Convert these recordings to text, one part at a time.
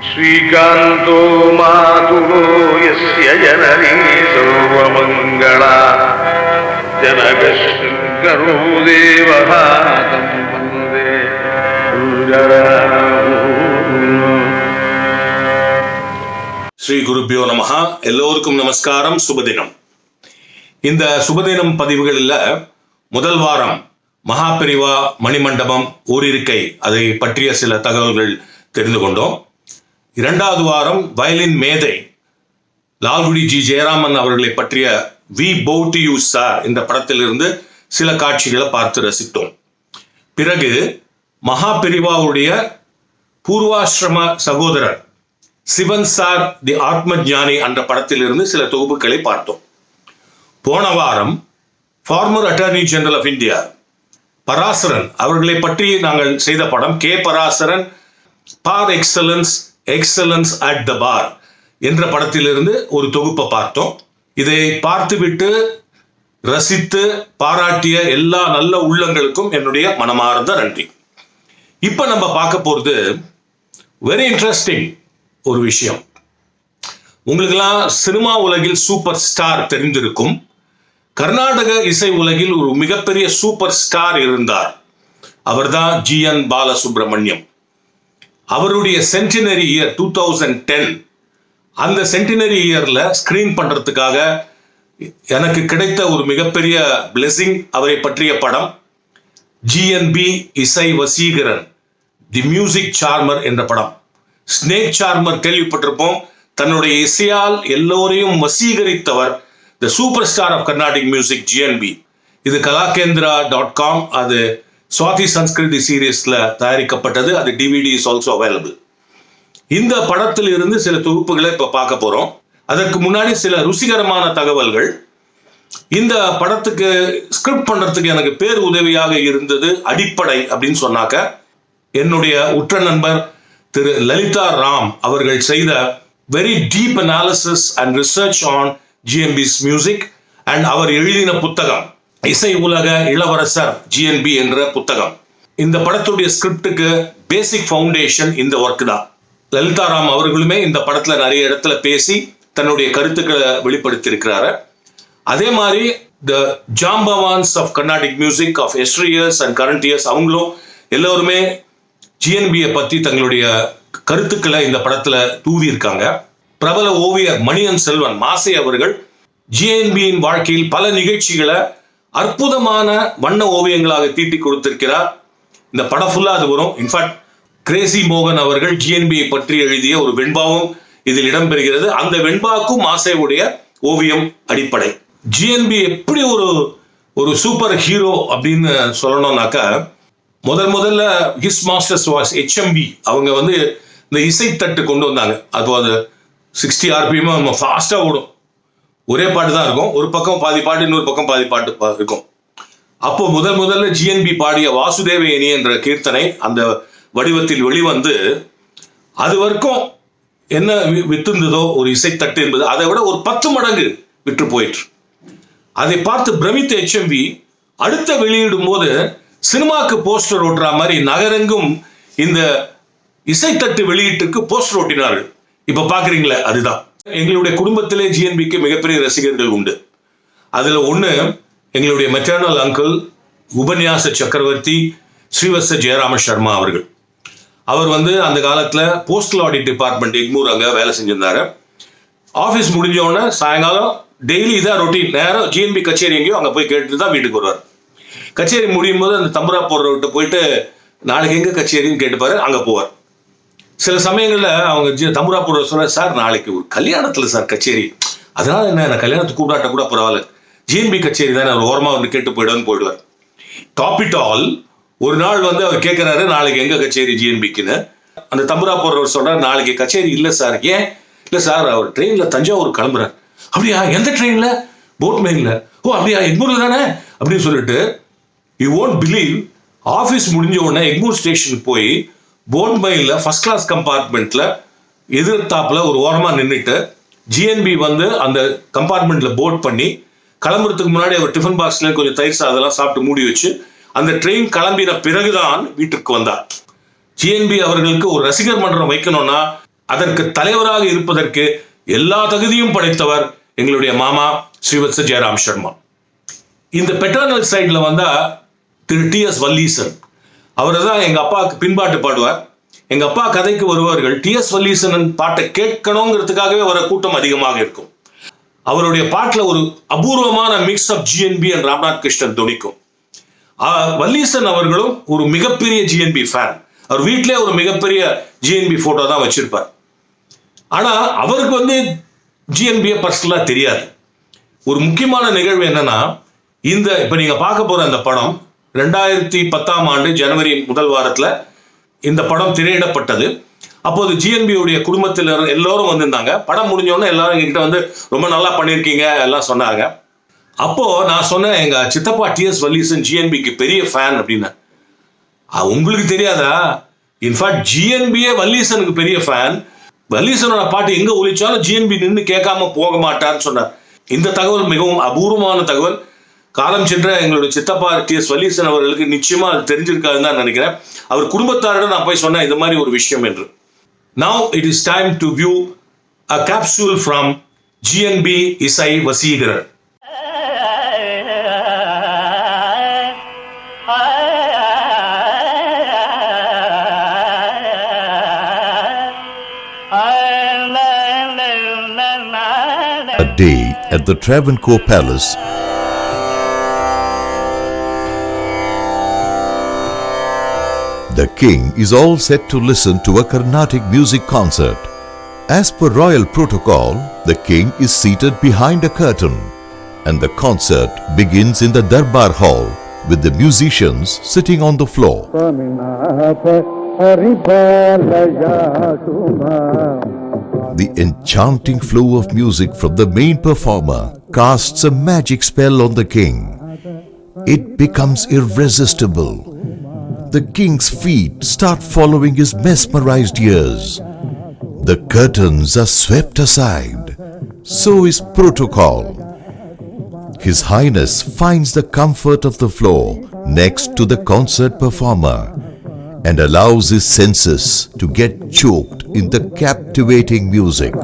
ஸ்ரீகாந்தோ மாதுலோ யஸ்ய ஜனனி சர்வமங்களா ஜனகஸ்கரோ தேவஹ தம் வந்தே ஸ்ரீ குருபியோ நமஹா. எல்லோருக்கும் நமஸ்காரம். சுபதினம். இந்த சுபதினம் பதிவுகளில் முதல் வாரம் மகாபெரிவா மணிமண்டபம் ஊரிருக்கை அதை பற்றிய சில தகவல்கள் தெரிந்து கொண்டோம். இரண்டாவது வாரம் வயலின் மேதை லால்குடி ஜி ஜெயராமன் அவர்களை பற்றிய வி பௌட் யூ சார் இந்த படத்திலிருந்து சில காட்சிகளை பார்த்து ரசித்தோம். பிறகு மகாபெரிவாவுடைய பூர்வாசிரம சகோதரர் சிவன் சார் தி ஆத்ம ஞானி என்ற படத்திலிருந்து சில தொகுப்புகளை பார்த்தோம். போன வாரம் former attorney general of India Parasaran அவர்களை பற்றி நாங்கள் செய்த படம் K Parasaran bar excellence excellence at the bar என்ற படத்திலிருந்து ஒரு தொகுப்பை பார்த்தோம். இதை பார்த்துவிட்டு ரசித்து பாராட்டிய எல்லா நல்ல உள்ளங்களுக்கும் என்னுடைய மனமார்ந்த நன்றி. இப்ப நம்ம பார்க்க போறது வெரி இன்ட்ரெஸ்டிங் ஒரு விஷயம். உங்களுக்கெல்லாம் சினிமா உலகில் சூப்பர் ஸ்டார் தெரிந்திருக்கும். கர்நாடக இசை உலகில் ஒரு மிகப்பெரிய சூப்பர் ஸ்டார் இருந்தார். அவர்தான் GN பாலசுப்ரமணியம். அவருடைய சென்டினரி இயர் 2010. அந்த சென்டினரி இயர்ல ஸ்கிரீன் பண்றதுக்காக எனக்கு கிடைத்த ஒரு மிகப்பெரிய பிளெஸிங் அவரை பற்றிய படம் GNB இசை வசீகரன் தி மியூசிக் சார்மர் என்ற படம். ஸ்னேக் சார்மர் கேள்விப்பட்டிருப்போம். தன்னுடைய இசையால் எல்லோரையும் வசீகரித்தவர் the super star of Carnatic music GNB. இது கலாகேந்திரா.com, அது சுவாதி சன்ஸ்கிருதி சீரீஸ்ல தயாரிக்கப்பட்டது. அது DVD இஸ் ஆல்சோ அவைலபிள். இந்த படத்தில் இருந்து சில தொகுப்புகளை இப்ப பார்க்க போறோம். அதற்கு முன்னாடி சில ருசிகரமான தகவல்கள். இந்த படத்துக்கு ஸ்கிரிப்ட் பண்றதுக்கு எனக்கு பேர் உதவியாக இருந்தது அடிப்படை அப்படின்னு சொன்னாக்க என்னுடைய உற்ற நண்பர் திரு லலிதா ராம் அவர்கள் செய்த very deep analysis and research on GNB's music and அவர் எழுதின புத்தகம் இசை உலக இளவரசர் GNB என்ற புத்தகம். இந்த படத்துடைய ஸ்கிரிப்டுக்கு பேசிக் ஃபவுண்டேஷன் இந்த ஒர்க் தான். லலிதா ராம் அவர்களுமே இந்த படத்துல நிறைய இடத்துல பேசி தன்னுடைய கருத்துக்களை வெளிப்படுத்தியிருக்கிறாரு. அதே மாதிரி த ஜாம்பவான்ஸ் of Carnatic music of yesteryears and current years அவங்களும் எல்லோருமே GNB பத்தி தங்களுடைய கருத்துக்களை இந்த படத்துல தூவி இருக்காங்க. பிரபல ஓவியர் மணியன் செல்வன் மாசை அவர்கள் GNBயின் வாழ்க்கையில் பல நிகழ்ச்சிகளை அற்புதமான வண்ண ஓவியங்களாக தீட்டி கொடுத்திருக்கிறார். இந்த படம் ஃபுல்லா அது வரும். இன்ஃபேக்ட் கிரேசி மோகன் அவர்கள் GNBயை பற்றி எழுதிய ஒரு வெண்பாவும் இதில் இடம்பெறுகிறது. அந்த வெண்பாக்கும் மாசையுடைய ஓவியம் அடிப்படை. GNB எப்படி ஒரு சூப்பர் ஹீரோ அப்படின்னு சொல்லணும்னாக்கா முதல்ல ஹிஸ் மாஸ்டர்ஸ் வாஸ் HMV. அவங்க வந்து இந்த இசைத்தட்டு கொண்டு வந்தாங்க. அது 60 RPM ஃபாஸ்டா ஓடும். ஒரே பாட்டு தான் இருக்கும். ஒரு பக்கம் பாதி பாட்டு, இன்னொரு பக்கம் பாதி பாட்டு இருக்கும். அப்போ முதல்ல GNB பாடிய வாசுதேவயனி என்ற கீர்த்தனை அந்த வடிவத்தில் வெளிவந்து அது வரைக்கும் என்ன வித்திருந்ததோ ஒரு இசைத்தட்டு என்பது அதை விட ஒரு 10 மடங்கு விற்று போயிற்று. அதை பார்த்து பிரமித்த HMV அடுத்த வெளியிடும் போது சினிமாக்கு போஸ்டர் ஓட்டுற மாதிரி நகரெங்கும் இந்த இசைத்தட்டு வெளியீட்டுக்கு போஸ்டர் ஓட்டினார்கள். இப்ப பாக்குறீங்களா, அதுதான். எங்களுடைய குடும்பத்திலே GNBக்கு மிகப்பெரிய ரசிகர்கள் உண்டு. அதுல ஒண்ணு எங்களுடைய மெட்டர்னல் அங்கிள் உபன்யாச சக்கரவர்த்தி ஸ்ரீவத்ச ஜெயராம சர்மா அவர்கள். அவர் வந்து அந்த காலத்துல போஸ்டல் ஆடிட் டிபார்ட்மெண்ட் எக்மூர் அங்க வேலை செஞ்சிருந்தாரு. ஆபீஸ் முடிஞ்சோடனே சாயங்காலம் டெய்லி இதான் ரொட்டீன். நேரம் GNB கச்சேரி எங்கேயோ அங்க போய் கேட்டுட்டு தான் வீட்டுக்கு வருவார். கச்சேரி முடியும் போது அந்த தம்புரா போடுறவர்கிட்ட போயிட்டு நாளைக்கு எங்க கச்சேரின்னு கேட்டுப்பாரு. அங்க போவார். சில சமயங்கள்ல அவங்க தம்புரா போடுற சொல்ற, சார் நாளைக்கு ஒரு கல்யாணத்துல சார் கச்சேரி, அதனால என்ன கல்யாணத்துக்கு கூப்பிடாட்ட கூட பரவாயில்ல, GNB கச்சேரி தானே, அவர் ஓரமா வந்து கேட்டு போயிடுவார். டாப் இட் ஆல் ஒரு நாள் வந்து அவர் கேட்கிறாரு நாளைக்கு எங்க கச்சேரி GNBக்குன்னு. அந்த தம்புரா போடுறவர் சொல்றாரு நாளைக்கு கச்சேரி இல்லை சார். ஏன் இல்லை சார், அவர் ட்ரெயின்ல தஞ்சாவூர் கிளம்புறார். அப்படியா, எந்த ட்ரெயின்ல? போட் மெயின்ல. ஓ அப்படியா, எக்மூர்ல தானே அப்படின்னு சொல்லிட்டு யூ ஓன்ட் பிலீவ், ஆஃபீஸ் முடிஞ்ச உடனே எக்மூர் ஸ்டேஷனுக்கு போய் போட் மெயின்ல ஃபர்ஸ்ட் கிளாஸ் கம்பார்ட்மெண்ட்ல எதிர்த்தாப்புல ஒரு ஓரமா நின்றுட்டு GNB வந்து அந்த கம்பார்ட்மெண்ட்ல போட் பண்ணி கிளம்புறதுக்கு முன்னாடி அவர் டிஃபன் பாக்ஸ்ல கொஞ்சம் தயிர் சாதெல்லாம் சாப்பிட்டு மூடி வச்சு அந்த ட்ரெயின் கிளம்பின பிறகுதான் வீட்டுக்கு வந்தார். GNB அவர்களுக்கு ஒரு ரசிகர் மன்றம் வைக்கணும்னா அதற்கு தலைவராக இருப்பதற்கு எல்லா தகுதியும் படைத்தவர் எங்களுடைய மாமா ஸ்ரீவத்ச ஜெயராம் சர்மா. இந்த பெட்டர்னல் சைட்ல வந்தா திரு டி.எஸ். வல்லீசன், அவர் தான் எங்க அப்பாவுக்கு பின்பாட்டு பாடுவார். எங்க அப்பா கதைக்கு வருவார்கள். டி.எஸ். வல்லீசன் பாட்டை கேட்கணுங்கிறதுக்காகவே வர கூட்டம் அதிகமாக இருக்கும். அவருடைய பாட்டில் ஒரு அபூர்வமான mix of GNB and Ramnath Krishnan துணிக்கும். வல்லீசன் அவர்களும் ஒரு மிகப்பெரிய ஜிஎன்பி ஃபேன். அவர் வீட்டிலே ஒரு மிகப்பெரிய ஜிஎன்பி போட்டோ தான் வச்சிருப்பார். ஆனா அவருக்கு ஜிஎன்பியை பர்சனலா தெரியாது. ஒரு முக்கியமான நிகழ்வு என்னன்னா, இப்ப நீங்க பார்க்க போற அந்த படம் 2010 ஜனவரி முதல் வாரத்துல இந்த படம் திரையிடப்பட்டது. அப்போது ஜிஎன்பியுடைய குடும்பத்தில் எல்லாரும் வந்திருந்தாங்க. படம் முடிஞ்சோடனே எல்லாரும் எங்ககிட்ட ரொம்ப நல்லா பண்ணியிருக்கீங்க எல்லாம் சொன்னாங்க. அப்போ நான் சொன்னேன், எங்க சித்தப்பா டி.எஸ். வல்லீசன் ஜிஎன்பிக்கு பெரிய ஃபேன் அப்படின்னு. உங்களுக்கு தெரியாதா? இன்ஃபேக்ட் ஜிஎன்பியே வல்லீசனுக்கு பெரிய ஃபேன். வல்லீசனோட பாட்டு எங்க ஒலிச்சாலும் ஜிஎன்பி நின்று கேட்காம போக மாட்டான்னு சொன்னார். இந்த தகவல் மிகவும் அபூர்வமான தகவல். காலம் சென்ற எங்களுடைய சித்தப்பா டி.எஸ். வல்லீசன் அவர்களுக்கு நிச்சயமா அது தெரிஞ்சிருக்காதுன்னு தான் நினைக்கிறேன். அவர் குடும்பத்தாரிடம் நான் போய் சொன்னேன் இது மாதிரி ஒரு விஷயம் என்று. Now it is time to view a capsule from GNB Isai Vasigaran. A day at the Travancore Palace. The king is all set to listen to a Carnatic music concert. As per royal protocol, the king is seated behind a curtain and the concert begins in the Darbar Hall with the musicians sitting on the floor. The enchanting flow of music from the main performer casts a magic spell on the king. It becomes irresistible. The king's feet start following his mesmerized ears. The curtains are swept aside. So is protocol. His Highness finds the comfort of the floor next to the concert performer and allows his senses to get choked in the captivating music.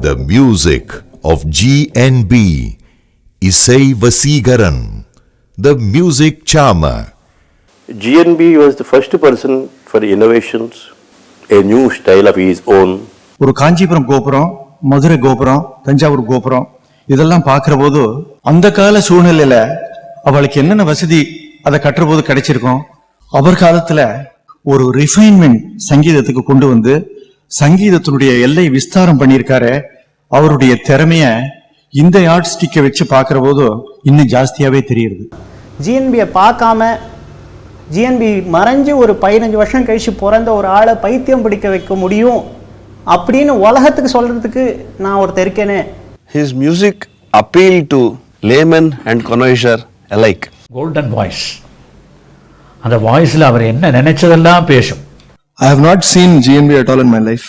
The music of GNB Isai Vasigaran, the music charmer. GNB was the first person for innovations, a new style of his own. ஒரு காஞ்சிபுரம் கோபுரம், மதுரை கோபுரம், தஞ்சாவூர் கோபுரம் இதெல்லாம் பார்க்கிற போது அந்த கால சூழ்நிலையில அவளுக்கு என்னென்ன வசதி அதை கட்டுற போது கிடைச்சிருக்கும். அவர் காலத்துல ஒரு ரிஃபைன்மெண்ட் சங்கீதத்துக்கு கொண்டு வந்து சங்கீதத்தினுடைய எல்லை விஸ்தாரம் பண்ணியிருக்காரு. அவருடைய திறமைய இந்த யார்ட் ஸ்டிக்கை வச்சு பார்க்கிற போது இன்னும் ஜாஸ்தியாவே தெரியுது. ஜிஎன்பியை பார்க்காம ஜிஎன்பி மறைஞ்சு ஒரு 15 வருஷம் கழிச்சு பிறந்த ஒரு ஆளை பைத்தியம் பிடிக்க வைக்க முடியும் அப்படின்னு உலகத்துக்கு சொல்றதுக்கு நான் ஒருத்தர் இருக்கேனே. His music appealed to layman and connoisseur alike. Golden voice. அந்த வாய்ஸ்ல அவர் என்ன நினைச்சதெல்லாம் பேசும். I have not seen GNB at all in my life.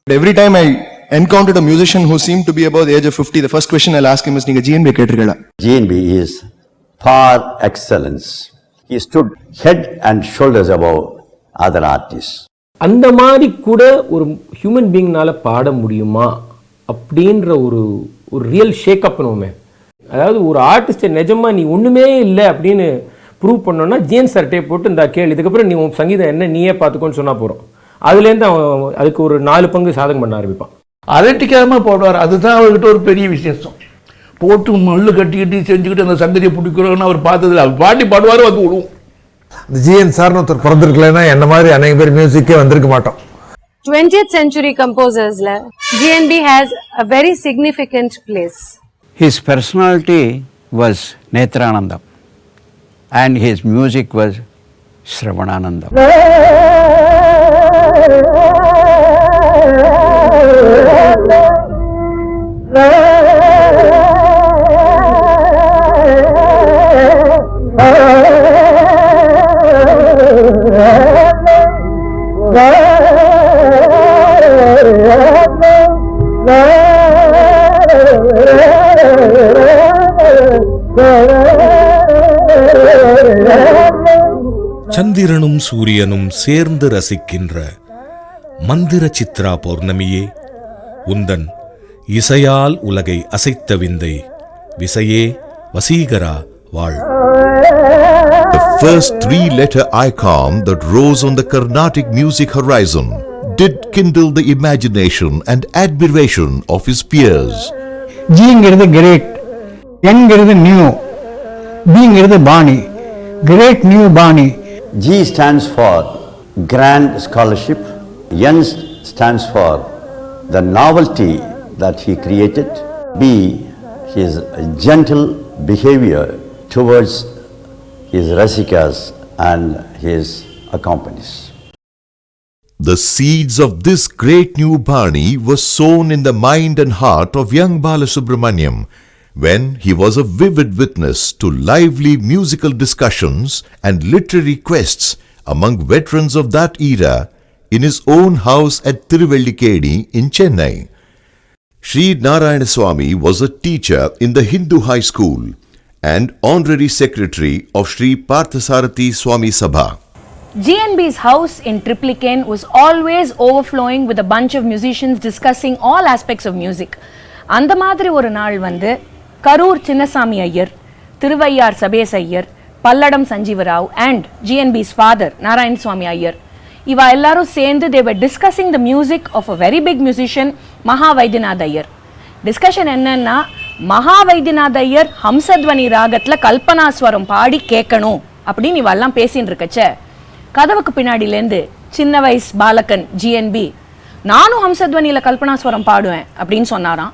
But every time I encountered a musician who seemed to be above the age of 50, the first question I'll ask him is, "Ninga GNB கேட்டிருக்கீங்களா?" GNB is far excellence. He stood head and shoulders above other artists. அந்த மாதிரி கூட ஒரு human பீயிங்னால பாட முடியுமா அப்படின்ற ஒரு real shake up பண்ணுவோமே. அதாவது ஒரு ஆர்டிஸ்ட்டை நிஜமா நீ ஒண்ணுமே இல்லை அப்படின்னு ப்ரூவ் பண்ணோன்னா ஜிஎன் சார்ட்டே போட்டு இந்த கேள்வி இதுக்கப்புறம் நீ உன் சங்கீதம் என்ன நீயே பார்த்துக்கோன்னு சொன்னா போகிறோம். அதுலேருந்து அவன் அதுக்கு ஒரு 4 பங்கு சாதகம் பண்ண ஆரம்பிப்பான். அலட்டிக்காமல் போடுவார். அதுதான் அவர்கிட்ட ஒரு பெரிய விசேஷம். போட்டு மல்லு கட்டிக்கிட்டு செஞ்சுக்கிட்டு அந்த சங்கதியை பிடிக்கிறோன்னு அவர் பார்த்ததில்ல. அவர் பாட்டி பாடுவார் வந்து விடுவோம். ஜிஎன் சார்னு ஒருத்தர் பிறந்திருக்கலன்னா என்ன மாதிரி அநேக பேர் மியூசிக்கே வந்திருக்க மாட்டோம். 20th century composersல GNB has a very significant place. His personality was Netranandam and his music was Shravananandam. சந்திரனும் சூரியனும் சேர்ந்து ரசிக்கின்ற மந்திர சித்ரா பௌர்ணமியே, உந்தன் இசையால் உலகை அசைத்த விந்தை விசையே வசீகரா வாழ். The first three-letter icon that rose on the Carnatic music horizon did kindle the imagination and admiration of his peers. G-ங்கிறது great, N-ங்கிறது new, B-ங்கிறது Bani, great new Bani. G stands for grand scholarship. N stands for the novelty that he created. B, his gentle behavior towards his rasikas and his accompanies. The seeds of this great new Bani were sown in the mind and heart of young Balasubramaniam when he was a vivid witness to lively musical discussions and literary quests among veterans of that era in his own house at Tiruvellikedi in Chennai. Sri Narayana Swami was a teacher in the Hindu High School and honorary secretary of Sri Parthasarathi Swami Sabha. GNB's house in Triplicane was always overflowing with a bunch of musicians discussing all aspects of music. அந்த மாதிரி ஒரு நாள் வந்து Karur Chinnasamy Iyer, Thiruvaiyaru Sabesh Iyer, Palladam சஞ்சீவராவ் and GNB's father Narayana Swami Iyer, இவா எல்லாரும் சேர்ந்து they were discussing the music of a very big musician மகா Vaidyanath Iyer. Discussion என்னன்னா, மகா வைத்தியநாத் ஐயர் ஹம்சத்வனி ராகத்துல கல்பனாஸ்வரம் பாடி கேட்கணும் அப்படின்னு இவெல்லாம் பேசின்னு இருக்கச்ச, கதவுக்கு பின்னாடியிலேருந்து சின்ன வயசு பாலகன் GNB நானும் ஹம்சத்வனியில் கல்பனாஸ்வரம் பாடுவேன் அப்படின்னு சொன்னாராம்.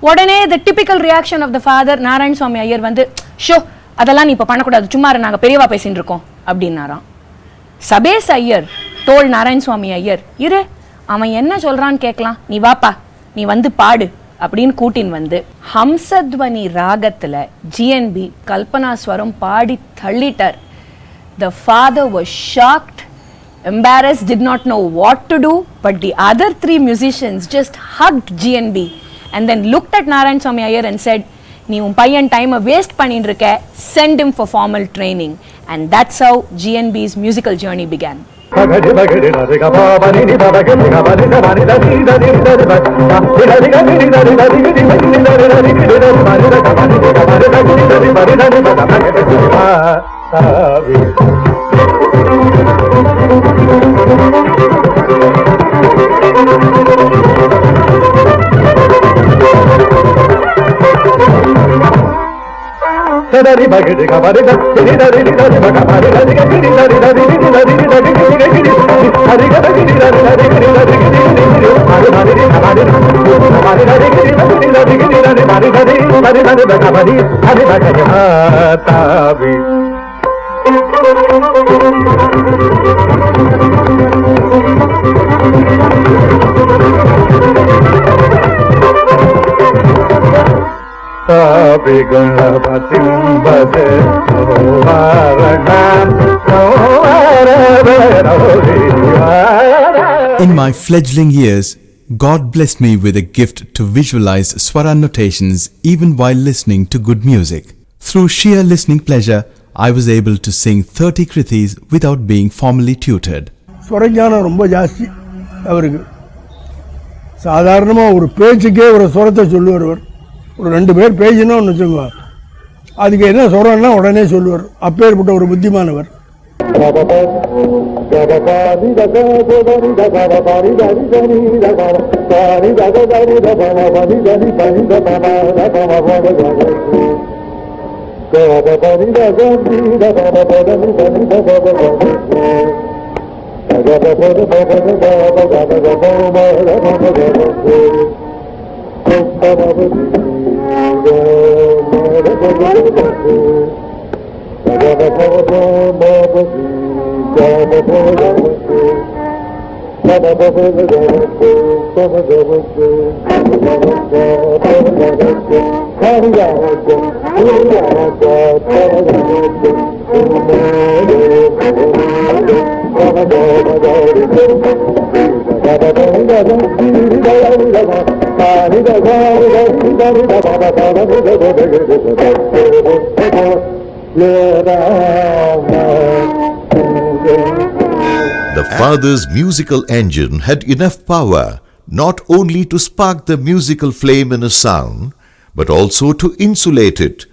உடனே the typical reaction of the father Narayana Swami Iyer வந்து, ஷோ அதெல்லாம் நீ இப்போ பண்ணக்கூடாது, சும்மா நாங்கள் பெரியவா பேசின்னு இருக்கோம் அப்படின்னாராம். சபேஸ் ஐயர் தோல் நாராயண சுவாமி ஐயர், இரு அவன் என்ன சொல்கிறான்னு கேட்கலாம், நீ வாப்பா நீ வந்து பாடு அப்படின்னு கூட்டின் வந்து ஹம்சத்வனி ராகத்தில் GNB கல்பனாஸ்வரம் body தள்ளிட்டார். The father was shocked, embarrassed, did not know what to do, but the other three musicians just hugged GNB and then looked at Narayan Swami Iyer and said, "நீ உன் பையன் டைமை வேஸ்ட் பண்ணிட்டு இருக்க, send him for formal training." And that's how GNB's musical journey began. In my fledgling years, God blessed me with a gift to visualize swara notations even while listening to good music. Through sheer listening pleasure, I was able to sing 30 krithis without being formally tutored. ஸ்வரஞானம் ரொம்ப ஜாஸ்தி அவருக்கு. சாதாரணமாக ஒரு பேச்சுக்கே ஒரு ஸ்வரத்தை சொல்லுவார். ஒரு 2 பேர் பேசினோன்னு வச்சுக்கோங்க, அதுக்கு என்ன சொல்கிறோன்னா உடனே சொல்லுவார். அப்பேற்பட்ட ஒரு புத்திமானவர். The father's musical engine had enough power not only to spark the musical flame in a sound, but also to insulate it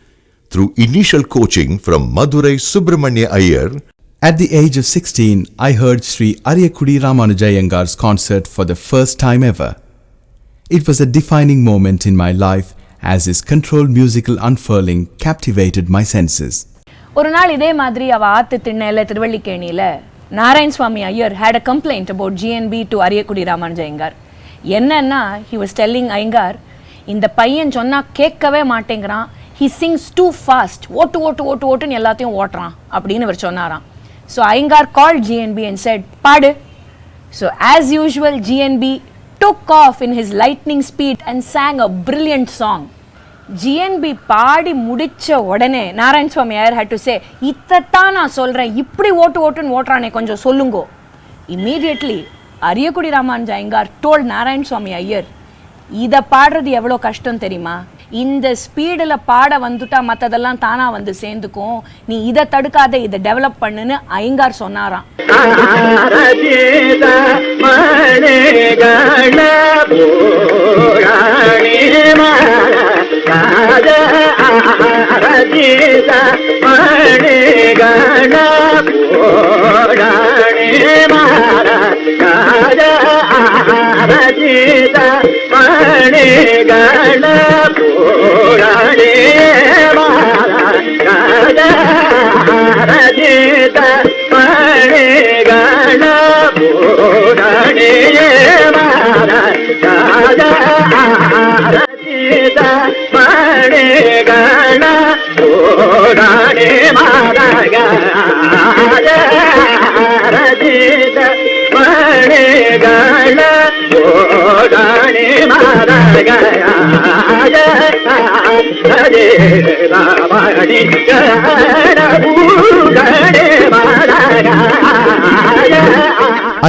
through initial coaching from Madurai Subramanya Iyer. At the age of 16, I heard Sri Ariyakudi Ramanuja Iyengar's concert for the first time ever. It was a defining moment in my life as his controlled musical unfurling captivated my senses. ஒரு நாள் இதே மாதிரி அவ ஆத்து திண்ணையில திருவள்ளிக்கேணியில நாராயண் சுவாமி Iyer had a complaint about GNB to Ariyakudi Ramanuja Iyengar. என்னன்னா he was telling Iyengar, இந்த பையன் சொன்னா கேட்கவே மாட்டேங்கிறான், he sings too fast, ஓட்டு ஓட்டு ஓட்டு ஓட்டுன்னு எல்லாத்தையும் ஓட்டுறான் அப்படின்னு அவர் சொன்னாராம். So Iyengar called GNB and said, பாடு. So as usual GNB took off in his lightning speed and sang a brilliant song. GNB பாடி முடிச்ச உடனே நாராயண் சுவாமி ஐயர் had to say, இத்தத்தான் நான் சொல்றேன், இப்படி ஓட்டு ஓட்டுன்னு ஓட்டுறானே கொஞ்சம் சொல்லுங்கோ. Immediately அரியக்குடி ராமானுஜ ஐயங்கார் told நாராயண் சுவாமி ஐயர், இதை பாடுறது எவ்வளோ கஷ்டம் தெரியுமா, இந்த ஸ்பீடில் பாட வந்துட்டா மற்றதெல்லாம் தானா வந்து சேர்ந்துக்கும், நீ இதை தடுக்காத, இதை டெவலப் பண்ணுன்னு ஐயங்கார் சொன்னாராம்.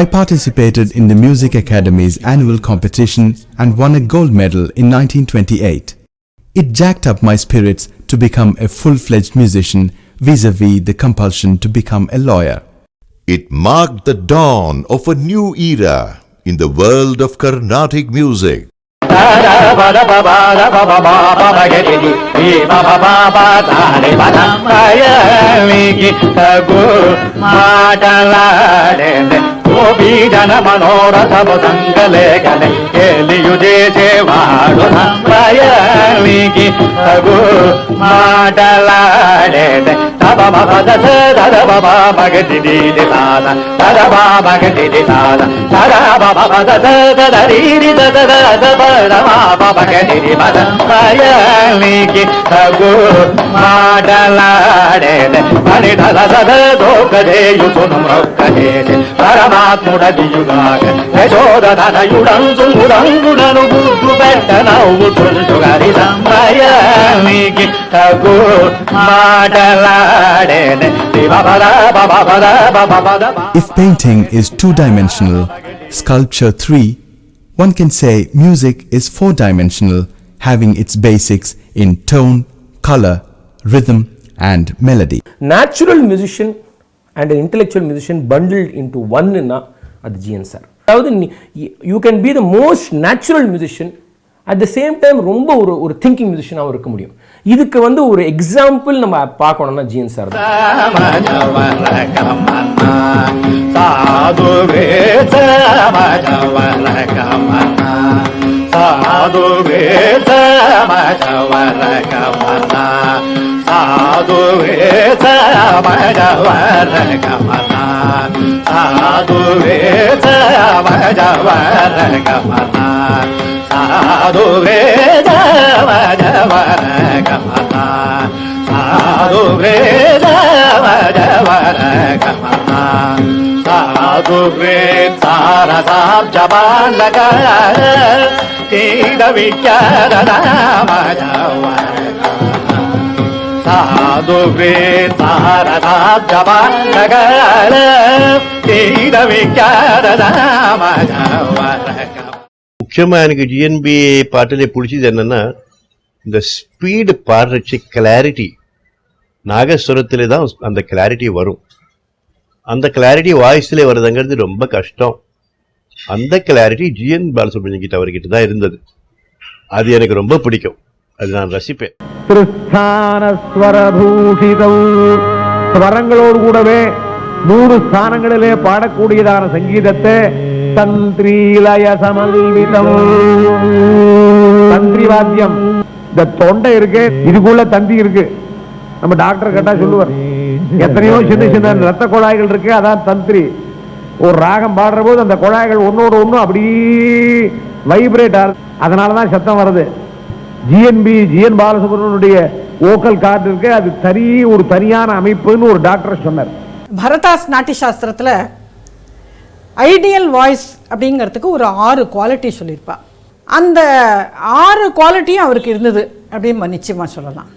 I participated in the Music Academy's annual competition and won a gold medal in 1928. It jacked up my spirits to become a full-fledged musician vis-a-vis the compulsion to become a lawyer. It marked the dawn of a new era in the world of Carnatic music. జన మనోరథము సంగలేఖనే కేలియు చేసేవాడు సంప్రయానికి తగు మాటలాడేదే తబ మగద తదబ మగది దిది సాద తదబ మగది సాద తదబ మగద తదరీరి తదబ మగది సంప్రయానికి తగు మాటలాడేదే పని దద దోకదేయు సును మొక్కదేదే పరమాత్ముడదియుగాక యశోదనయుడంజుముడంగుడను బుద్ధు పెట్ట నవ్వుతుంచుగరి సంప్రయానికి తగు మాటలాడేనే. If painting is two-dimensional, sculpture three, one can say music is four-dimensional, having its basics in tone, color, rhythm and melody. Natural musician and an intellectual musician bundled into one na at the GN sir. You can be the most natural musician at the same time ரொம்ப ஒரு thinking musician ஆக இருக்க முடியும். இதுக்கு வந்து ஒரு example நம்ம பார்க்கணும்னா GN sir தான். ಸಾಧು ಸಾರದ ಜಪ ನಗರ తీర విచారద முக்கியமாக எனக்கு ஜிஎன்பி பாட்டிலே பிடிச்சது என்னன்னா இந்த ஸ்பீடு பாடுறச்சு கிளாரிட்டி நாகஸ்வரத்திலே தான் அந்த கிளாரிட்டி வரும். அந்த கிளாரிட்டி வாய்ஸ்ல வருதுங்கிறது ரொம்ப கஷ்டம். அந்த கிளாரிட்டி ஜிஎன் பாலசுப்ரமணியம் கிட்ட அவர்கிட்ட தான் இருந்தது. அது எனக்கு ரொம்ப பிடிக்கும். அது நான் ரசிப்பேன். ஸ்வரங்களோடு கூடவே 100 ஸ்தானங்களிலே பாடக்கூடியதான சங்கீதத்தை தந்திரீலய சமல்விதம். தந்திரி வாத்தியம், இந்த தொண்டை இருக்கு, இதுக்குள்ள தந்தி இருக்கு. நம்ம டாக்டர் கேட்டா சொல்லுவார், எத்தனையோ சின்ன சின்ன ரத்த குழாய்கள் இருக்கு, அதான் தந்திரி. ஒரு ராகம் பாடுற போது அந்த குழாய்கள் ஒன்னோடு ஒண்ணு அப்படி வைப்ரேட் ஆகுது, அதனாலதான் சத்தம் வருது. ஜிஎன் பாலசுப்ரமணியனுடைய வோக்கல் கார்டு இருக்கு, அது ஒரு தனியான அமைப்புன்னு ஒரு டாக்டர் சொன்னார். பரதாஸ் நாட்டிய சாஸ்திரத்தில் ஐடியல் வாய்ஸ் அப்படிங்கிறதுக்கு ஒரு 6 குவாலிட்டி சொல்லியிருப்பா. அந்த 6 குவாலிட்டியும் அவருக்கு இருந்தது அப்படின்னு நிச்சயமாக சொல்லலாம்.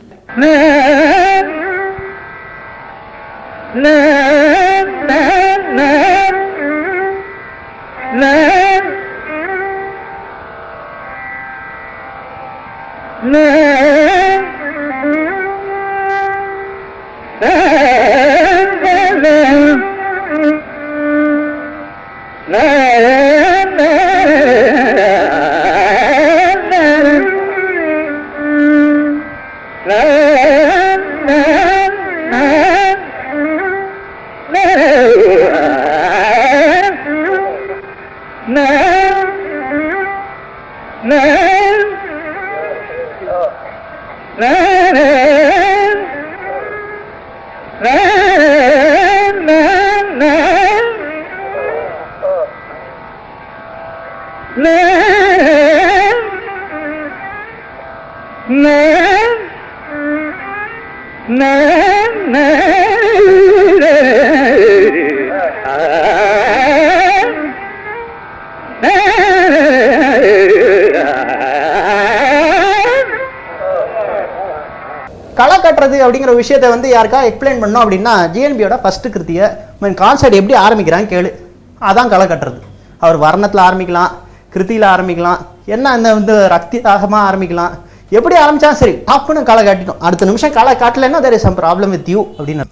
களை கட்டுறது அப்படிங்கிற விஷயத்தை வந்து யாருக்கா எக்ஸ்பிளைன் பண்ணோம் அப்படின்னா, ஜிஎன்பியோட ஃபர்ஸ்ட் கிருத்தியை கான்சர்ட் எப்படி ஆரம்பிக்கிறான்னு கேளு, அதான் களை கட்டுறது. அவர் வர்ணத்தில் ஆரம்பிக்கலாம், கிருத்தியில் ஆரம்பிக்கலாம், என்ன இந்த ரக்தி ராகமாக ஆரம்பிக்கலாம், எப்படி ஆரம்பிச்சா சரி டாப்னு களை காட்டிட்டோம். அடுத்த நிமிஷம் களை காட்டலைன்னா there is some problem with you அப்படின்னு.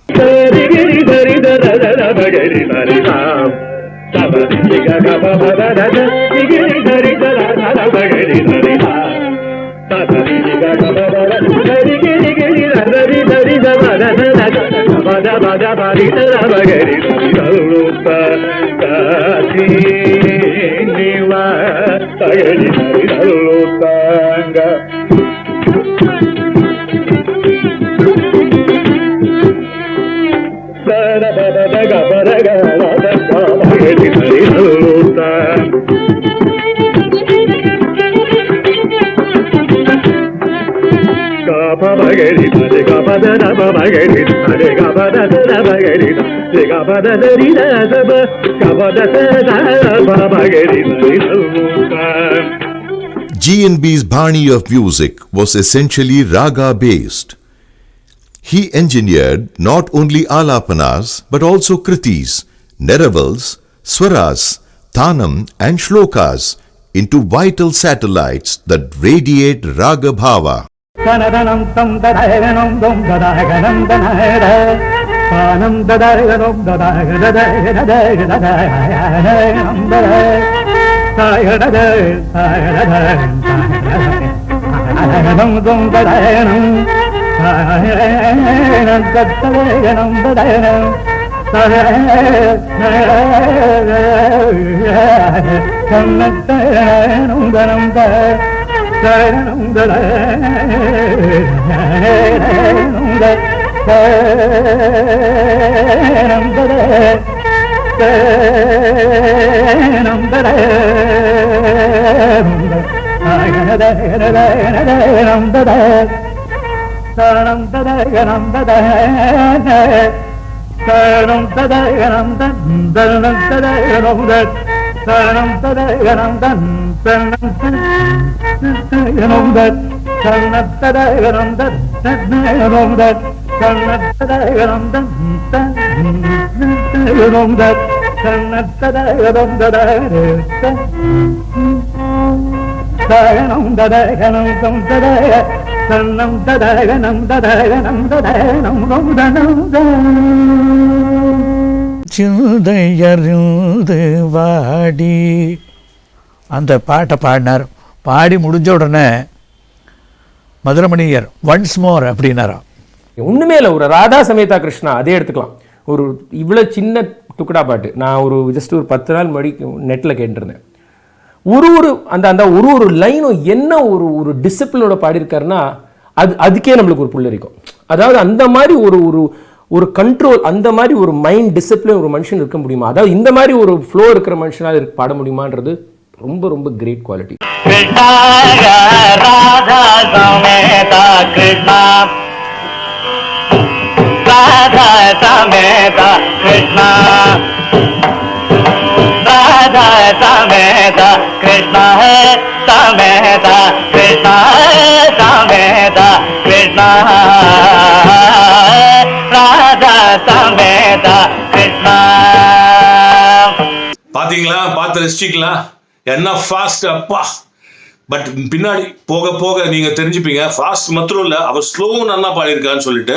GNB's Bani of music was essentially raga based. He engineered not only alapanas but also kritis, neravals, swaras, tanam and shlokas into vital satellites that radiate raga bhava. Kanadanam tam dadayanam dum dadayanam danayada panam dadayanam dadayanam dadayanam dum dadayanam சிந்தையறிந்து வாடி அந்த பாட்டை பாடினார். பாடி முடிஞ்ச உடனே மதுரமணியர் once more அப்படின்னாராம். ஒன்றுமே இல்லை, ஒரு ராதா சமேதா கிருஷ்ணா அதே எடுத்துக்கலாம். ஒரு இவ்வளோ சின்ன துக்கடா பாட்டு நான் ஒரு ஜஸ்ட் ஒரு 10 நாள் முன்னாடி நெட்டில் கேட்டுருந்தேன். ஒரு அந்த ஒரு லைனும் என்ன ஒரு டிசிப்ளினோட பாடியிருக்காருன்னா அதுக்கே நம்மளுக்கு ஒரு புல்லரிக்கும். அதாவது அந்த மாதிரி ஒரு கண்ட்ரோல், அந்த மாதிரி ஒரு மைண்ட் டிசிப்ளின் ஒரு மனுஷன் இருக்க முடியுமா? அதாவது இந்த மாதிரி ஒரு ஃப்ளோ இருக்கிற மனுஷனால் பாட முடியுமான்றது ரொம்ப ரொம்ப கிரேட் குவாலிட்டி. ராதா சமேதா கிருஷ்ணா, ராதா சமேதா கிருஷ்ணா, ராதா சமேதா கிருஷ்ணா, சமேதா கிருஷ்ணா, சமேதா கிருஷ்ணா, ராதா சமேதா கிருஷ்ணா. பாத்தீங்களா? பார்த்து ரசிச்சிக்கலாம். என்ன ஃபாஸ்ட் அப்பா! பட் பின்னாடி போக போக நீங்க தெரிஞ்சுப்பீங்க. ஃபாஸ்ட் மாத்திரம் இல்லை, அவர் ஸ்லோ நல்லா பாடியிருக்கான்னு சொல்லிட்டு.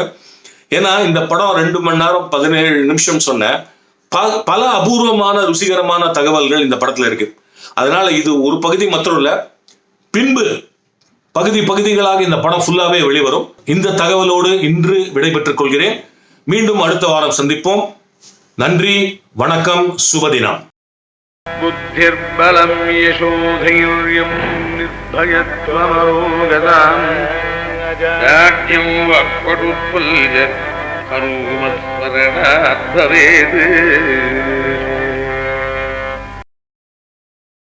ஏன்னா இந்த படம் 2 மணி நேரம் 17 நிமிஷம் சொன்னேன். பல அபூர்வமான ருசிகரமான தகவல்கள் இந்த படத்துல இருக்கு. அதனால இது ஒரு பகுதி மாத்திரம் இல்லை, பின்பு பகுதிகளாக இந்த படம் ஃபுல்லாவே வெளிவரும். இந்த தகவலோடு இன்று விடைபெற்றுக் கொள்கிறேன். மீண்டும் அடுத்த வாரம் சந்திப்போம். நன்றி, வணக்கம், சுபதினம். बुद्धिर्बलं यशोधैर्यं निर्भयत्वमरोगतां दाढ्यं वक्पटुत्पुल्य हनुमत्स्मरणात् भवेत्.